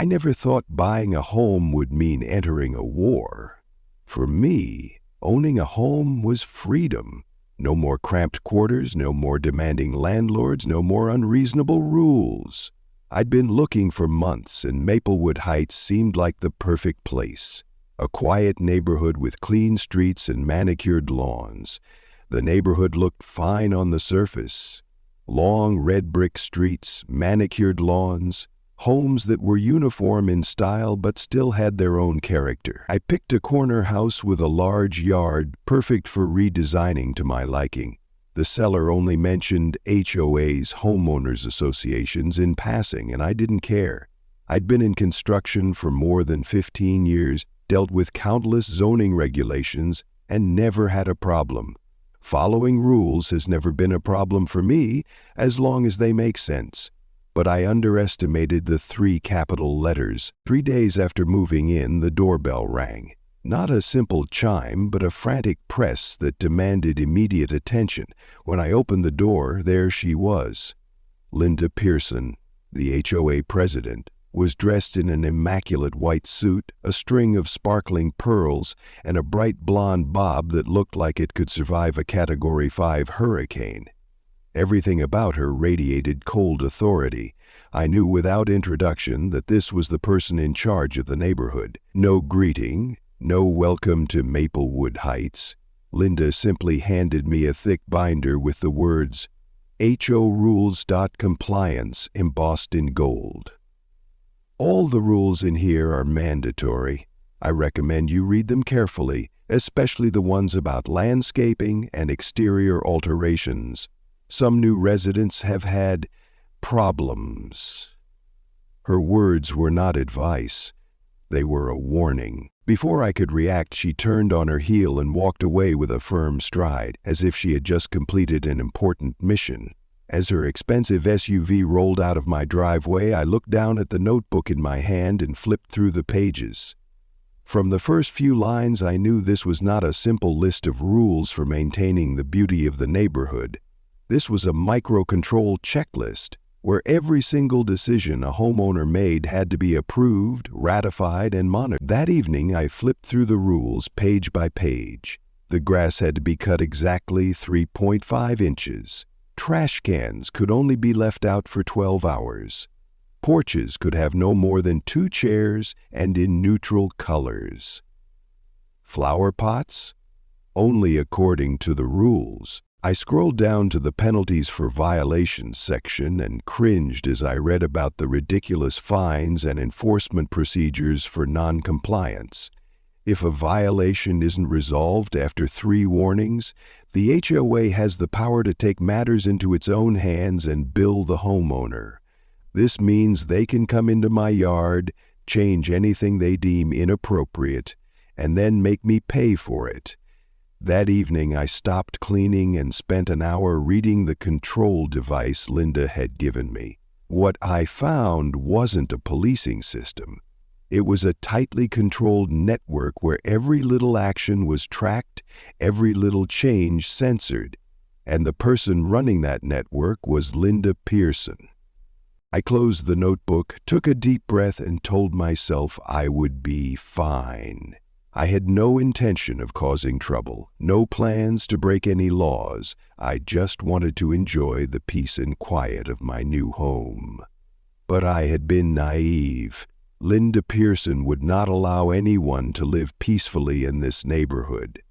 never thought buying a home would mean entering a war. For me, owning a home was freedom. No more cramped quarters, no more demanding landlords, no more unreasonable rules. I'd been looking for months, and Maplewood Heights seemed like the perfect place. A quiet neighborhood with clean streets and manicured lawns. The neighborhood looked fine on the surface. Long red brick streets, manicured lawns, homes that were uniform in style but still had their own character. I picked a corner house with a large yard, perfect for redesigning to my liking. The seller only mentioned HOAs, homeowners associations, in passing, and I didn't care. I'd been in construction for more than 15 years, dealt with countless zoning regulations, and never had a problem. Following rules has never been a problem for me, as long as they make sense. But I underestimated the 3 capital letters. 3 days after moving in, the doorbell rang. Not a simple chime, but a frantic press that demanded immediate attention. When I opened the door, there she was. Linda Pearson, the HOA president, was dressed in an immaculate white suit, a string of sparkling pearls, and a bright blonde bob that looked like it could survive a Category 5 hurricane. Everything about her radiated cold authority. I knew without introduction that this was the person in charge of the neighborhood. No greeting, no welcome to Maplewood Heights. Linda simply handed me a thick binder with the words, HO Rules.Compliance embossed in gold. All the rules in here are mandatory. I recommend you read them carefully, especially the ones about landscaping and exterior alterations. Some new residents have had problems. Her words were not advice. They were a warning. Before I could react, she turned on her heel and walked away with a firm stride, as if she had just completed an important mission. As her expensive SUV rolled out of my driveway, I looked down at the notebook in my hand and flipped through the pages. From the first few lines, I knew this was not a simple list of rules for maintaining the beauty of the neighborhood. This was a microcontrol checklist, where every single decision a homeowner made had to be approved, ratified, and monitored. That evening, I flipped through the rules page by page. The grass had to be cut exactly 3.5 inches. Trash cans could only be left out for 12 hours. Porches could have no more than 2 chairs and in neutral colors. Flower pots? Only according to the rules. I scrolled down to the penalties for violations section and cringed as I read about the ridiculous fines and enforcement procedures for non-compliance. If a violation isn't resolved after 3 warnings, the HOA has the power to take matters into its own hands and bill the homeowner. This means they can come into my yard, change anything they deem inappropriate, and then make me pay for it. That evening, I stopped cleaning and spent an hour reading the control device Linda had given me. What I found wasn't a policing system. It was a tightly controlled network where every little action was tracked, every little change censored, and the person running that network was Linda Pearson. I closed the notebook, took a deep breath, and told myself I would be fine. I had no intention of causing trouble, no plans to break any laws. I just wanted to enjoy the peace and quiet of my new home. But I had been naive. Linda Pearson would not allow anyone to live peacefully in this neighborhood,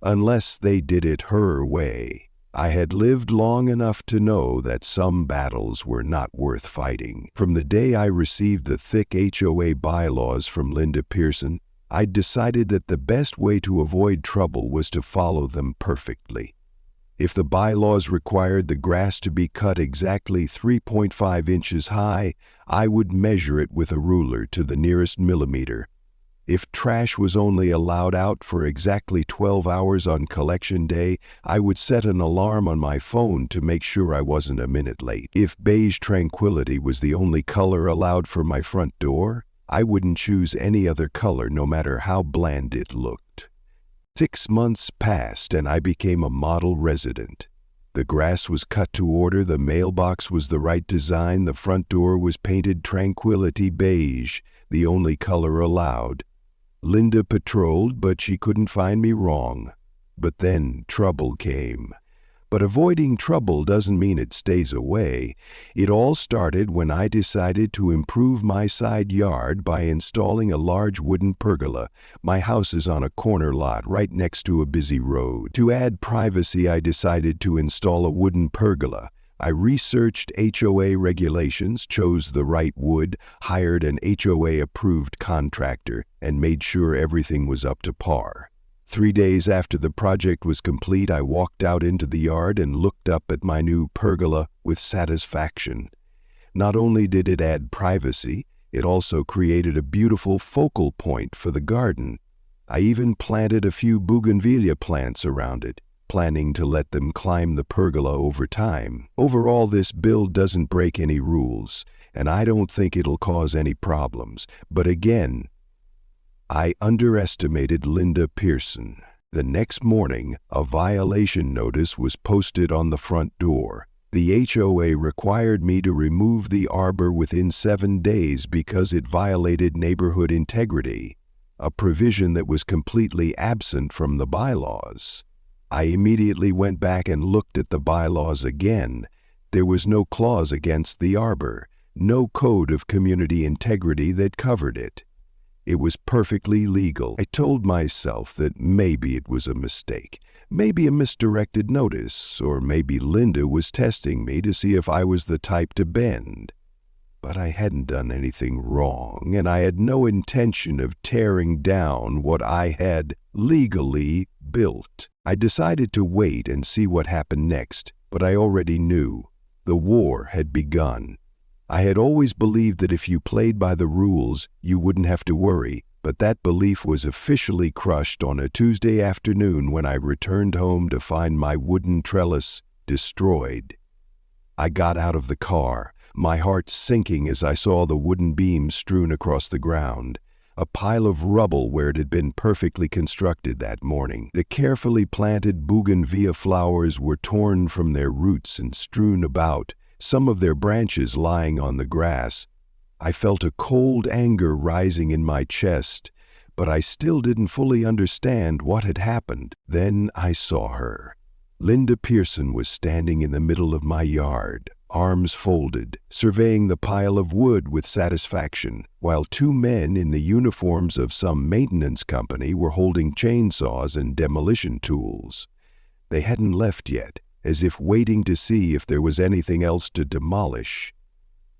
unless they did it her way. I had lived long enough to know that some battles were not worth fighting. From the day I received the thick HOA bylaws from Linda Pearson, I decided that the best way to avoid trouble was to follow them perfectly. If the bylaws required the grass to be cut exactly 3.5 inches high, I would measure it with a ruler to the nearest millimeter. If trash was only allowed out for exactly 12 hours on collection day, I would set an alarm on my phone to make sure I wasn't a minute late. If beige tranquility was the only color allowed for my front door, I wouldn't choose any other color no matter how bland it looked. 6 months passed and I became a model resident. The grass was cut to order, the mailbox was the right design, the front door was painted tranquility beige, the only color allowed. Linda patrolled, but she couldn't find me wrong. But then trouble came. But avoiding trouble doesn't mean it stays away. It all started when I decided to improve my side yard by installing a large wooden pergola. My house is on a corner lot right next to a busy road. To add privacy, I decided to install a wooden pergola. I researched HOA regulations, chose the right wood, hired an HOA-approved contractor, and made sure everything was up to par. 3 days after the project was complete, I walked out into the yard and looked up at my new pergola with satisfaction. Not only did it add privacy, it also created a beautiful focal point for the garden. I even planted a few bougainvillea plants around it, planning to let them climb the pergola over time. Overall, this build doesn't break any rules, and I don't think it'll cause any problems. But again, I underestimated Linda Pearson. The next morning, a violation notice was posted on the front door. The HOA required me to remove the arbor within 7 days because it violated neighborhood integrity, a provision that was completely absent from the bylaws. I immediately went back and looked at the bylaws again. There was no clause against the arbor, no code of community integrity that covered it. It was perfectly legal. I told myself that maybe it was a mistake, maybe a misdirected notice, or maybe Linda was testing me to see if I was the type to bend. But I hadn't done anything wrong, and I had no intention of tearing down what I had legally built. I decided to wait and see what happened next, but I already knew. The war had begun. I had always believed that if you played by the rules, you wouldn't have to worry, but that belief was officially crushed on a Tuesday afternoon when I returned home to find my wooden trellis destroyed. I got out of the car, my heart sinking as I saw the wooden beams strewn across the ground, a pile of rubble where it had been perfectly constructed that morning. The carefully planted bougainvillea flowers were torn from their roots and strewn about, some of their branches lying on the grass. I felt a cold anger rising in my chest, but I still didn't fully understand what had happened. Then I saw her. Linda Pearson was standing in the middle of my yard, arms folded, surveying the pile of wood with satisfaction, while 2 men in the uniforms of some maintenance company were holding chainsaws and demolition tools. They hadn't left yet, as if waiting to see if there was anything else to demolish.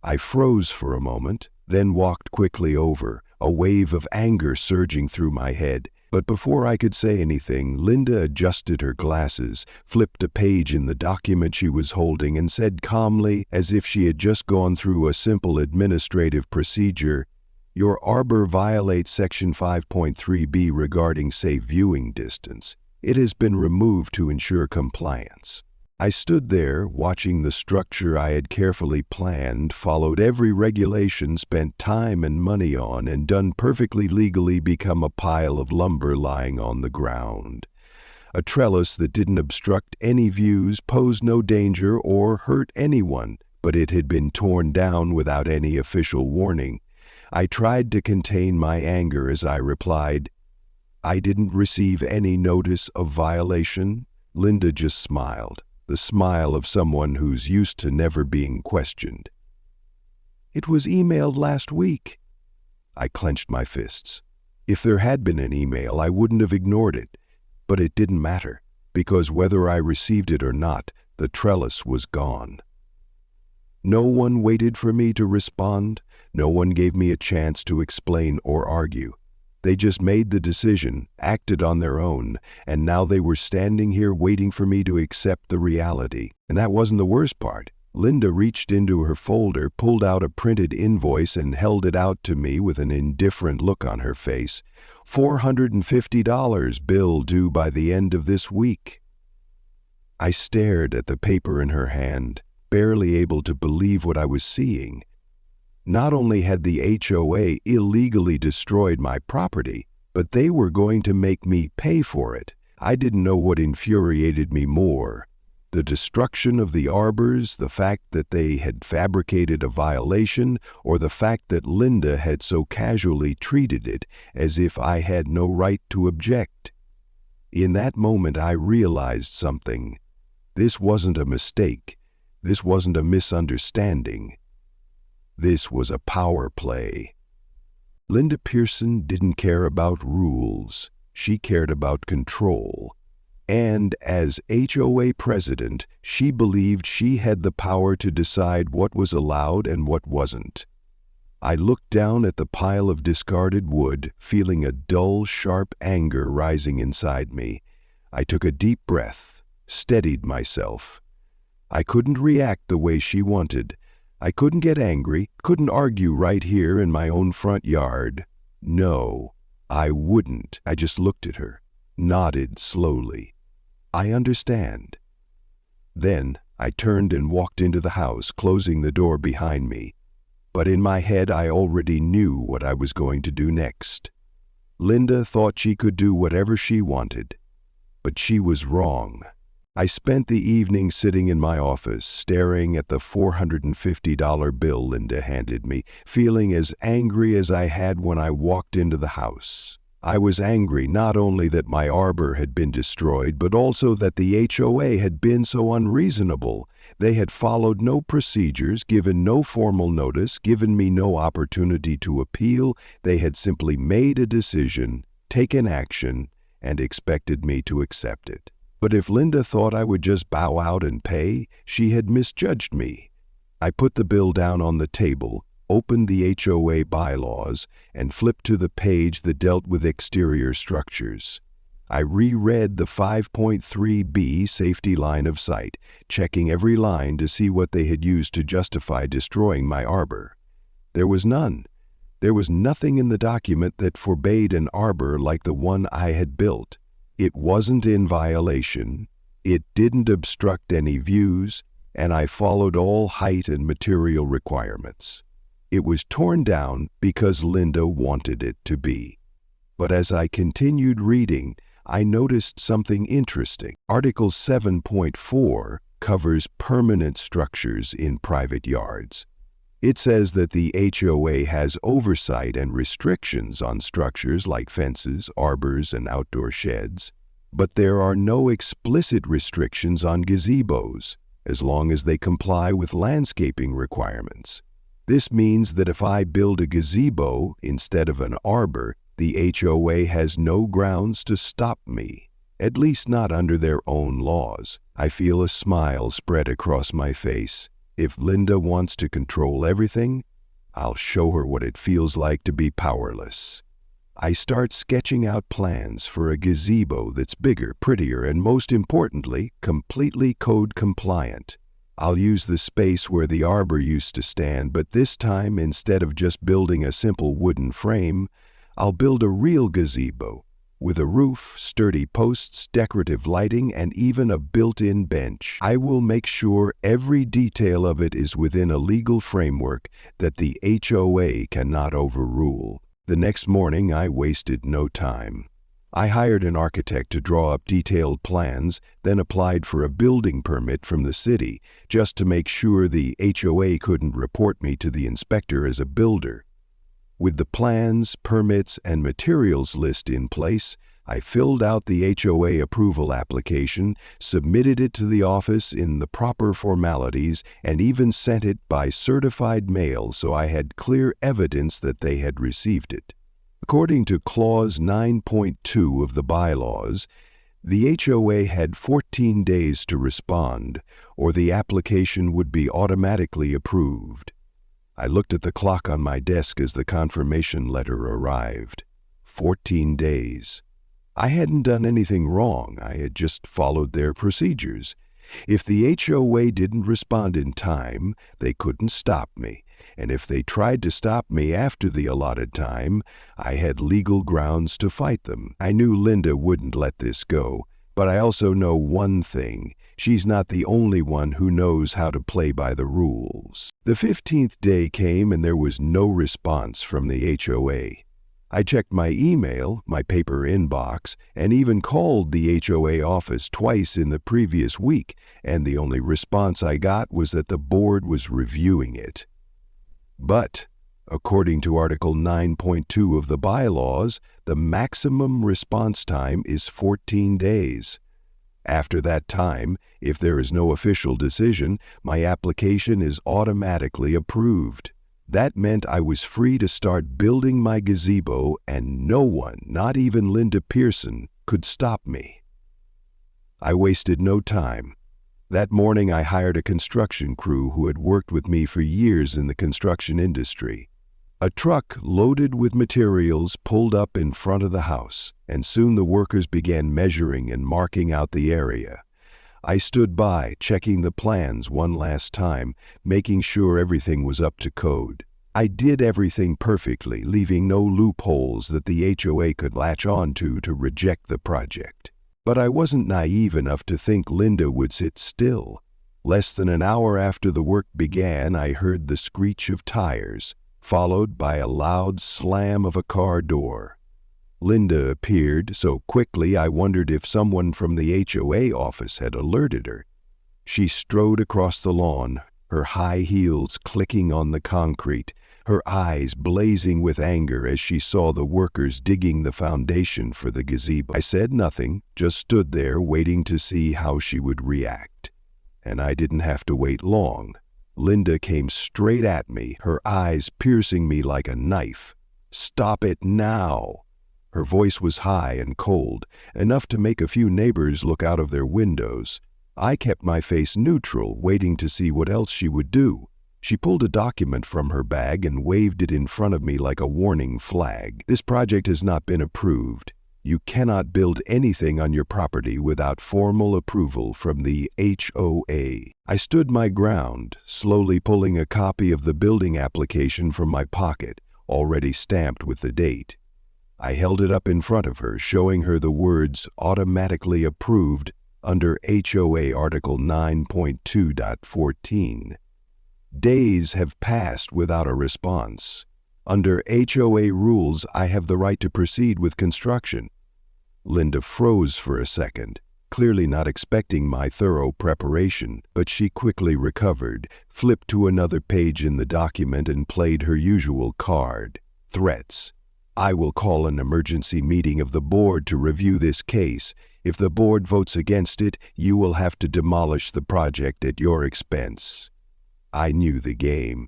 I froze for a moment, then walked quickly over, a wave of anger surging through my head. But before I could say anything, Linda adjusted her glasses, flipped a page in the document she was holding, and said calmly, as if she had just gone through a simple administrative procedure, "Your arbor violates Section 5.3b regarding safe viewing distance. It has been removed to ensure compliance." I stood there, watching the structure I had carefully planned, followed every regulation, spent time and money on, and done perfectly legally, become a pile of lumber lying on the ground. A trellis that didn't obstruct any views, posed no danger, or hurt anyone, but it had been torn down without any official warning. I tried to contain my anger as I replied, "I didn't receive any notice of violation." Linda just smiled, the smile of someone who's used to never being questioned. "It was emailed last week." I clenched my fists. If there had been an email, I wouldn't have ignored it. But it didn't matter, because whether I received it or not, the trellis was gone. No one waited for me to respond. No one gave me a chance to explain or argue. They just made the decision, acted on their own, and now they were standing here waiting for me to accept the reality. And that wasn't the worst part. Linda reached into her folder, pulled out a printed invoice, and held it out to me with an indifferent look on her face. $450 bill due by the end of this week. I stared at the paper in her hand, barely able to believe what I was seeing. Not only had the HOA illegally destroyed my property, but they were going to make me pay for it. I didn't know what infuriated me more, The destruction of the arbors, the fact that they had fabricated a violation, or the fact that Linda had so casually treated it as if I had no right to object. In that moment, I realized something. This wasn't a mistake. This wasn't a misunderstanding. This was a power play. Linda Pearson didn't care about rules. She cared about control. And as HOA president, she believed she had the power to decide what was allowed and what wasn't. I looked down at the pile of discarded wood, feeling a dull, sharp anger rising inside me. I took a deep breath, steadied myself. I couldn't react the way she wanted. I couldn't get angry, couldn't argue right here in my own front yard. No, I wouldn't. I just looked at her, nodded slowly. I understand. Then I turned and walked into the house, closing the door behind me. But in my head, I already knew what I was going to do next. Linda thought she could do whatever she wanted, but she was wrong. I spent the evening sitting in my office, staring at the $450 bill Linda handed me, feeling as angry as I had when I walked into the house. I was angry not only that my arbor had been destroyed, but also that the HOA had been so unreasonable. They had followed no procedures, given no formal notice, given me no opportunity to appeal. They had simply made a decision, taken action, and expected me to accept it. But if Linda thought I would just bow out and pay, she had misjudged me. I put the bill down on the table, opened the HOA bylaws, and flipped to the page that dealt with exterior structures. I reread the 5.3b safety line of sight, checking every line to see what they had used to justify destroying my arbor. There was none. There was nothing in the document that forbade an arbor like the one I had built. It wasn't in violation, it didn't obstruct any views, and I followed all height and material requirements. It was torn down because Linda wanted it to be. But as I continued reading, I noticed something interesting. Article 7.4 covers permanent structures in private yards. It says that the HOA has oversight and restrictions on structures like fences, arbors, and outdoor sheds, but there are no explicit restrictions on gazebos, as long as they comply with landscaping requirements. This means that if I build a gazebo instead of an arbor, the HOA has no grounds to stop me, at least not under their own laws. I feel a smile spread across my face. If Linda wants to control everything, I'll show her what it feels like to be powerless. I start sketching out plans for a gazebo that's bigger, prettier, and most importantly, completely code compliant. I'll use the space where the arbor used to stand, but this time, instead of just building a simple wooden frame, I'll build a real gazebo with a roof, sturdy posts, decorative lighting, and even a built-in bench. I will make sure every detail of it is within a legal framework that the HOA cannot overrule. The next morning, I wasted no time. I hired an architect to draw up detailed plans, then applied for a building permit from the city, just to make sure the HOA couldn't report me to the inspector as a builder. With the plans, permits, and materials list in place, I filled out the HOA approval application, submitted it to the office in the proper formalities, and even sent it by certified mail so I had clear evidence that they had received it. According to Clause 9.2 of the bylaws, the HOA had 14 days to respond, or the application would be automatically approved. I looked at the clock on my desk as the confirmation letter arrived. 14 days. I hadn't done anything wrong. I had just followed their procedures. If the HOA didn't respond in time, they couldn't stop me. And if they tried to stop me after the allotted time, I had legal grounds to fight them. I knew Linda wouldn't let this go, but I also know one thing. She's not the only one who knows how to play by the rules. The 15th day came and there was no response from the HOA. I checked my email, my paper inbox, and even called the HOA office twice in the previous week, and the only response I got was that the board was reviewing it. But, according to Article 9.2 of the bylaws, the maximum response time is 14 days. After that time, if there is no official decision, my application is automatically approved. That meant I was free to start building my gazebo, and no one, not even Linda Pearson, could stop me. I wasted no time. That morning I hired a construction crew who had worked with me for years in the construction industry. A truck loaded with materials pulled up in front of the house, and soon the workers began measuring and marking out the area. I stood by, checking the plans one last time, making sure everything was up to code. I did everything perfectly, leaving no loopholes that the HOA could latch onto to reject the project. But I wasn't naive enough to think Linda would sit still. Less than an hour after the work began, I heard the screech of tires, followed by a loud slam of a car door. Linda appeared so quickly I wondered if someone from the HOA office had alerted her. She strode across the lawn, her high heels clicking on the concrete, her eyes blazing with anger as she saw the workers digging the foundation for the gazebo. I said nothing, just stood there waiting to see how she would react. And I didn't have to wait long. Linda came straight at me, her eyes piercing me like a knife. "Stop it now!" Her voice was high and cold, enough to make a few neighbors look out of their windows. I kept my face neutral, waiting to see what else she would do. She pulled a document from her bag and waved it in front of me like a warning flag. "This project has not been approved. You cannot build anything on your property without formal approval from the HOA. I stood my ground, slowly pulling a copy of the building application from my pocket, already stamped with the date. I held it up in front of her, showing her the words "automatically approved" under HOA Article 9.2.14. Days have passed without a response. Under HOA rules, I have the right to proceed with construction. Linda froze for a second, clearly not expecting my thorough preparation, but she quickly recovered, flipped to another page in the document and played her usual card: threats. "I will call an emergency meeting of the board to review this case. If the board votes against it, you will have to demolish the project at your expense." I knew the game.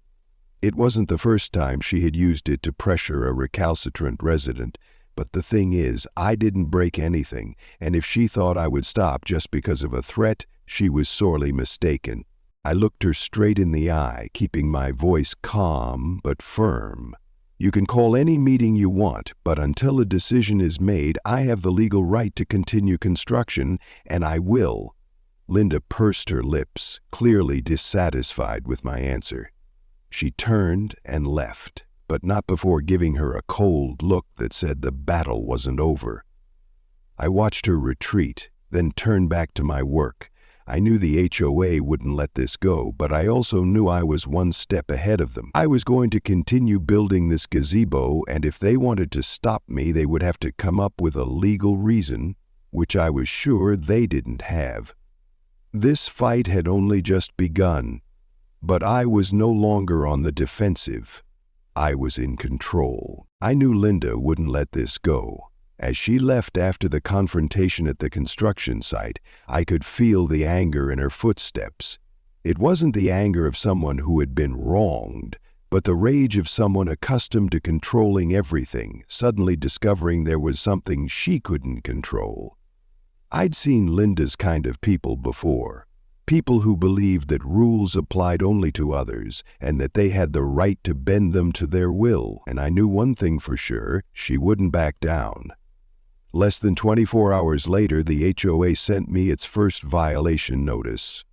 It wasn't the first time she had used it to pressure a recalcitrant resident, but the thing is, I didn't break anything, and if she thought I would stop just because of a threat, she was sorely mistaken. I looked her straight in the eye, keeping my voice calm but firm. "You can call any meeting you want, but until a decision is made, I have the legal right to continue construction, and I will." Linda pursed her lips, clearly dissatisfied with my answer. She turned and left, but not before giving her a cold look that said the battle wasn't over. I watched her retreat, then turned back to my work. I knew the HOA wouldn't let this go, but I also knew I was one step ahead of them. I was going to continue building this gazebo, and if they wanted to stop me, they would have to come up with a legal reason, which I was sure they didn't have. This fight had only just begun, but I was no longer on the defensive. I was in control. I knew Linda wouldn't let this go. As she left after the confrontation at the construction site, I could feel the anger in her footsteps. It wasn't the anger of someone who had been wronged, but the rage of someone accustomed to controlling everything, suddenly discovering there was something she couldn't control. I'd seen Linda's kind of people before. People who believed that rules applied only to others and that they had the right to bend them to their will. And I knew one thing for sure: she wouldn't back down. Less than 24 hours later, the HOA sent me its first violation notice.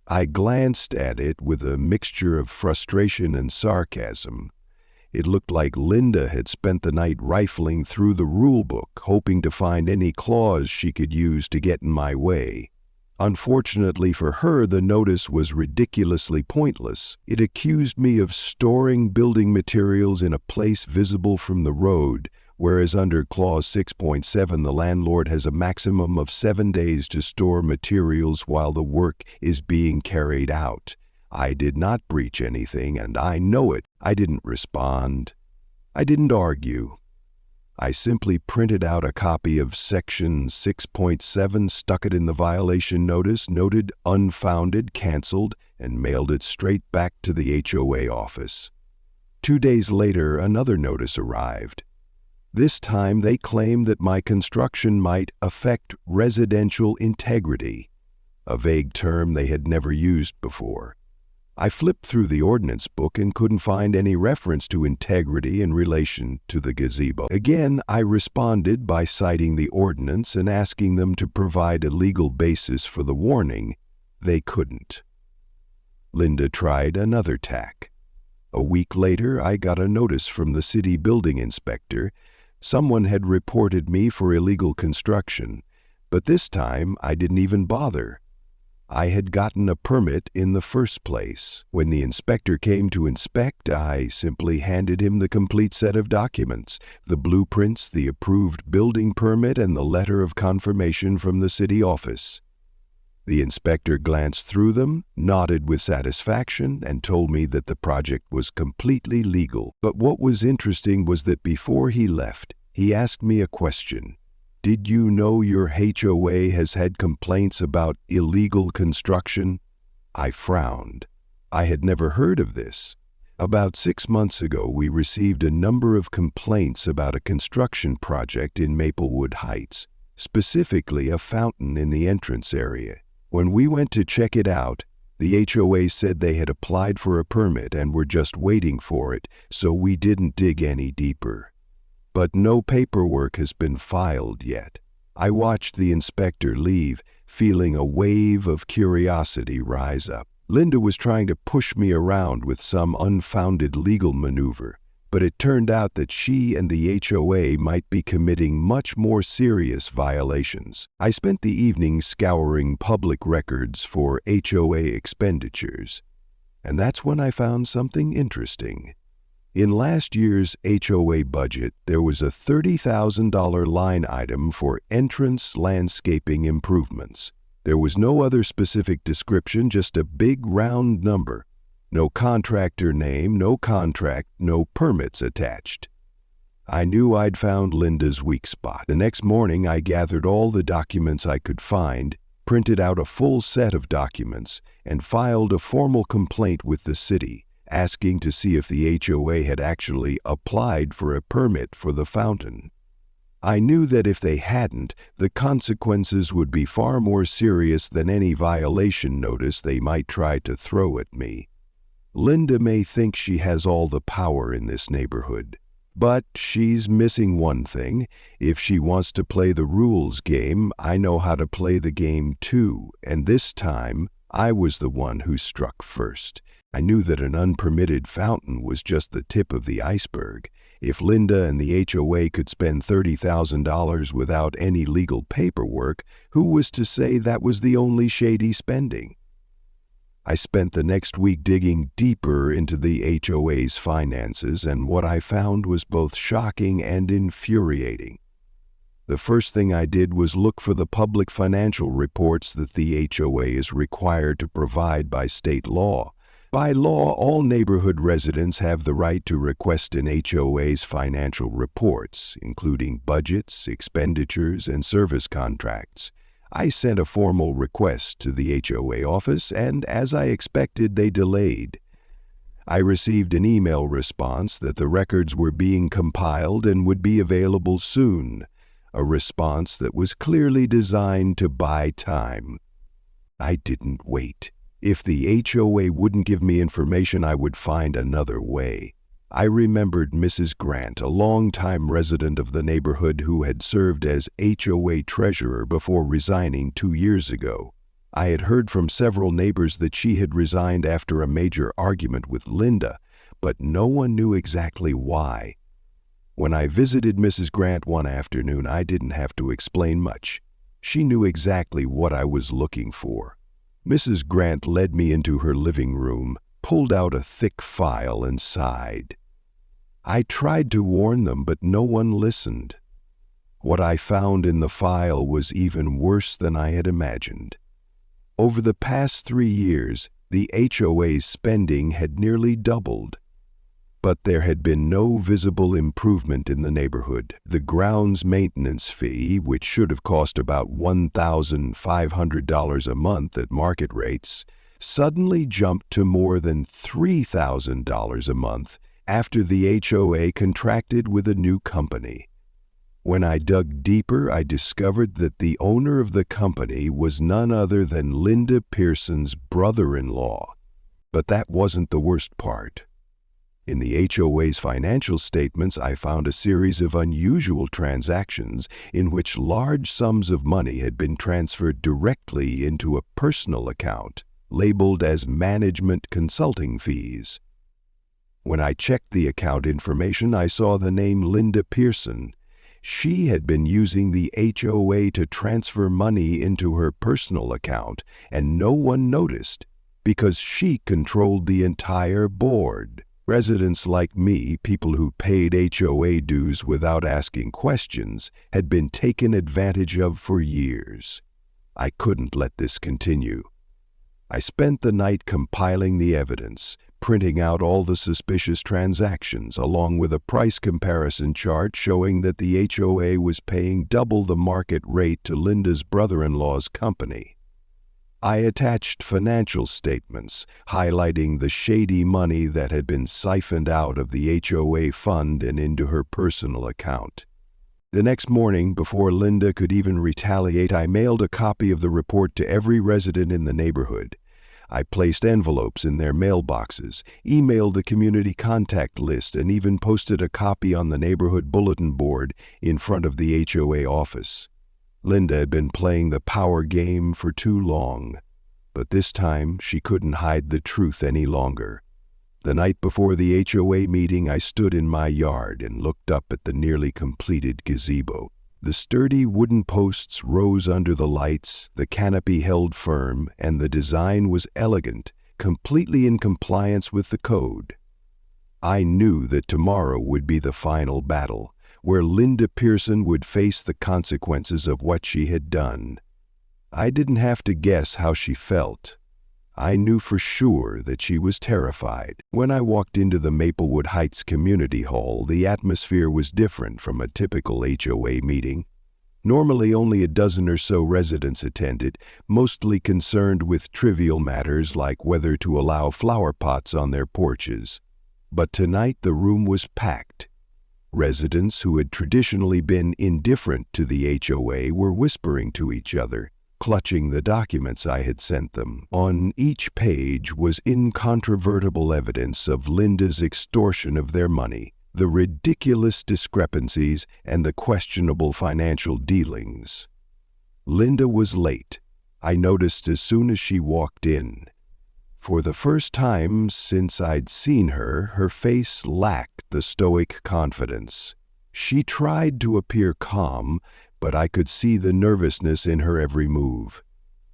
I glanced at it with a mixture of frustration and sarcasm. It looked like Linda had spent the night rifling through the rule book, hoping to find any clause she could use to get in my way. Unfortunately for her, the notice was ridiculously pointless. It accused me of storing building materials in a place visible from the road, whereas under Clause 6.7 the landlord has a maximum of 7 days to store materials while the work is being carried out. I did not breach anything, and I know it. I didn't respond. I didn't argue. I simply printed out a copy of Section 6.7, stuck it in the violation notice, noted unfounded, canceled, and mailed it straight back to the HOA office. 2 days later, another notice arrived. This time they claimed that my construction might affect residential integrity, a vague term they had never used before. I flipped through the ordinance book and couldn't find any reference to integrity in relation to the gazebo. Again, I responded by citing the ordinance and asking them to provide a legal basis for the warning. They couldn't. Linda tried another tack. A week later, I got a notice from the city building inspector. Someone had reported me for illegal construction, but this time I didn't even bother. I had gotten a permit in the first place. When the inspector came to inspect, I simply handed him the complete set of documents, the blueprints, the approved building permit, and the letter of confirmation from the city office. The inspector glanced through them, nodded with satisfaction, and told me that the project was completely legal. But what was interesting was that before he left, he asked me a question. Did you know your HOA has had complaints about illegal construction? I frowned. I had never heard of this. About 6 months ago, we received a number of complaints about a construction project in Maplewood Heights, specifically a fountain in the entrance area. When we went to check it out, the HOA said they had applied for a permit and were just waiting for it, so we didn't dig any deeper. But no paperwork has been filed yet. I watched the inspector leave, feeling a wave of curiosity rise up. Linda was trying to push me around with some unfounded legal maneuver, but it turned out that she and the HOA might be committing much more serious violations. I spent the evening scouring public records for HOA expenditures, and that's when I found something interesting. In last year's HOA budget, there was a $30,000 line item for entrance landscaping improvements. There was no other specific description, just a big round number. No contractor name, no contract, no permits attached. I knew I'd found Linda's weak spot. The next morning, I gathered all the documents I could find, printed out a full set of documents, and filed a formal complaint with the city, asking to see if the HOA had actually applied for a permit for the fountain. I knew that if they hadn't, the consequences would be far more serious than any violation notice they might try to throw at me. Linda may think she has all the power in this neighborhood, but she's missing one thing. If she wants to play the rules game, I know how to play the game too, and this time I was the one who struck first. I knew that an unpermitted fountain was just the tip of the iceberg. If Linda and the HOA could spend $30,000 without any legal paperwork, who was to say that was the only shady spending? I spent the next week digging deeper into the HOA's finances, and what I found was both shocking and infuriating. The first thing I did was look for the public financial reports that the HOA is required to provide by state law. By law, all neighborhood residents have the right to request an HOA's financial reports, including budgets, expenditures, and service contracts. I sent a formal request to the HOA office, and as I expected, they delayed. I received an email response that the records were being compiled and would be available soon, a response that was clearly designed to buy time. I didn't wait. If the HOA wouldn't give me information, I would find another way. I remembered Mrs. Grant, a longtime resident of the neighborhood who had served as HOA treasurer before resigning 2 years ago. I had heard from several neighbors that she had resigned after a major argument with Linda, but no one knew exactly why. When I visited Mrs. Grant one afternoon, I didn't have to explain much. She knew exactly what I was looking for. Mrs. Grant led me into her living room, pulled out a thick file, and sighed. I tried to warn them, but no one listened. What I found in the file was even worse than I had imagined. Over the past 3 years, the HOA's spending had nearly doubled. But there had been no visible improvement in the neighborhood. The grounds maintenance fee, which should have cost about $1,500 a month at market rates, suddenly jumped to more than $3,000 a month after the HOA contracted with a new company. When I dug deeper, I discovered that the owner of the company was none other than Linda Pearson's brother-in-law. But that wasn't the worst part. In the HOA's financial statements, I found a series of unusual transactions in which large sums of money had been transferred directly into a personal account, labeled as management consulting fees. When I checked the account information, I saw the name Linda Pearson. She had been using the HOA to transfer money into her personal account, and no one noticed because she controlled the entire board. Residents like me, people who paid HOA dues without asking questions, had been taken advantage of for years. I couldn't let this continue. I spent the night compiling the evidence, printing out all the suspicious transactions, along with a price comparison chart showing that the HOA was paying double the market rate to Linda's brother-in-law's company. I attached financial statements highlighting the shady money that had been siphoned out of the HOA fund and into her personal account. The next morning, before Linda could even retaliate, I mailed a copy of the report to every resident in the neighborhood. I placed envelopes in their mailboxes, emailed the community contact list, and even posted a copy on the neighborhood bulletin board in front of the HOA office. Linda had been playing the power game for too long, but this time she couldn't hide the truth any longer. The night before the HOA meeting, I stood in my yard and looked up at the nearly completed gazebo. The sturdy wooden posts rose under the lights, the canopy held firm, and the design was elegant, completely in compliance with the code. I knew that tomorrow would be the final battle, where Linda Pearson would face the consequences of what she had done. I didn't have to guess how she felt. I knew for sure that she was terrified. When I walked into the Maplewood Heights Community Hall, the atmosphere was different from a typical HOA meeting. Normally only a dozen or so residents attended, mostly concerned with trivial matters like whether to allow flower pots on their porches. But tonight the room was packed. Residents who had traditionally been indifferent to the HOA were whispering to each other, clutching the documents I had sent them. On each page was incontrovertible evidence of Linda's extortion of their money, the ridiculous discrepancies, and the questionable financial dealings. Linda was late. I noticed as soon as she walked in. For the first time since I'd seen her, her face lacked the stoic confidence. She tried to appear calm, but I could see the nervousness in her every move.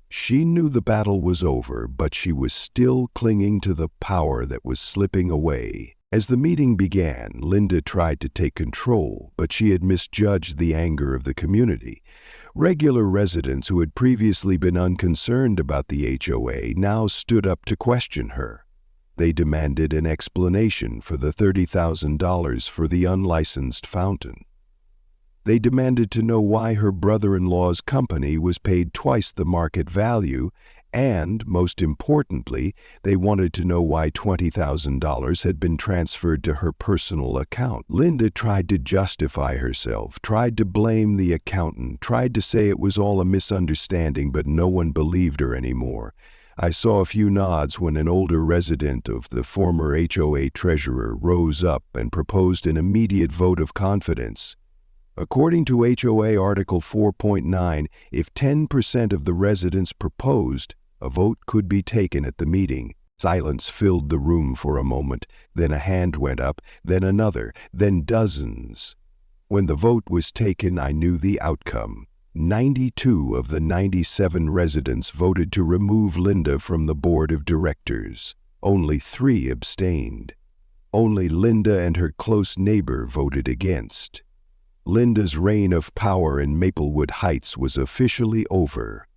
She knew the battle was over, but she was still clinging to the power that was slipping away. As the meeting began, Linda tried to take control, but she had misjudged the anger of the community. Regular residents who had previously been unconcerned about the HOA now stood up to question her. They demanded an explanation for the $30,000 for the unlicensed fountain. They demanded to know why her brother-in-law's company was paid twice the market value, and, most importantly, they wanted to know why $20,000 had been transferred to her personal account. Linda tried to justify herself, tried to blame the accountant, tried to say it was all a misunderstanding, but no one believed her anymore. I saw a few nods when an older resident of the former HOA treasurer rose up and proposed an immediate vote of confidence. According to HOA Article 4.9, if 10% of the residents proposed, a vote could be taken at the meeting. Silence filled the room for a moment, then a hand went up, then another, then dozens. When the vote was taken, I knew the outcome. 92 of the 97 residents voted to remove Linda from the board of directors. Only 3 abstained. Only Linda and her close neighbor voted against. Linda's reign of power in Maplewood Heights was officially over.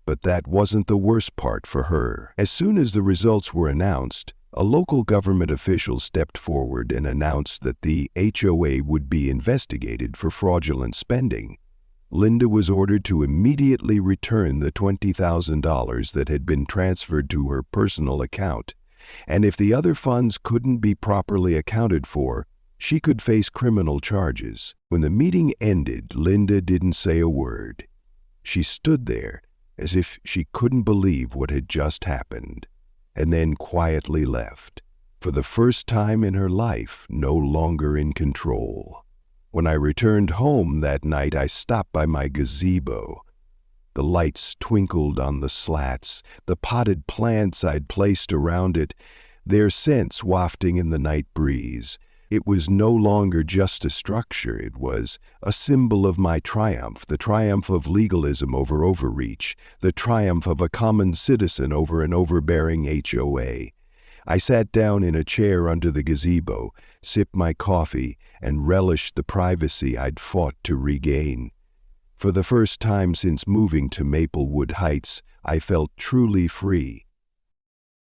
But that wasn't the worst part for her. As soon as the results were announced, a local government official stepped forward and announced that the HOA would be investigated for fraudulent spending. Linda was ordered to immediately return the $20,000 that had been transferred to her personal account, and if the other funds couldn't be properly accounted for, she could face criminal charges. When the meeting ended, Linda didn't say a word. She stood there as if she couldn't believe what had just happened, and then quietly left, for the first time in her life, no longer in control. When I returned home that night, I stopped by my gazebo. The lights twinkled on the slats, the potted plants I'd placed around it, their scents wafting in the night breeze. It was no longer just a structure, it was a symbol of my triumph, the triumph of legalism over overreach, the triumph of a common citizen over an overbearing HOA. I sat down in a chair under the gazebo, sipped my coffee, and relished the privacy I'd fought to regain. For the first time since moving to Maplewood Heights, I felt truly free.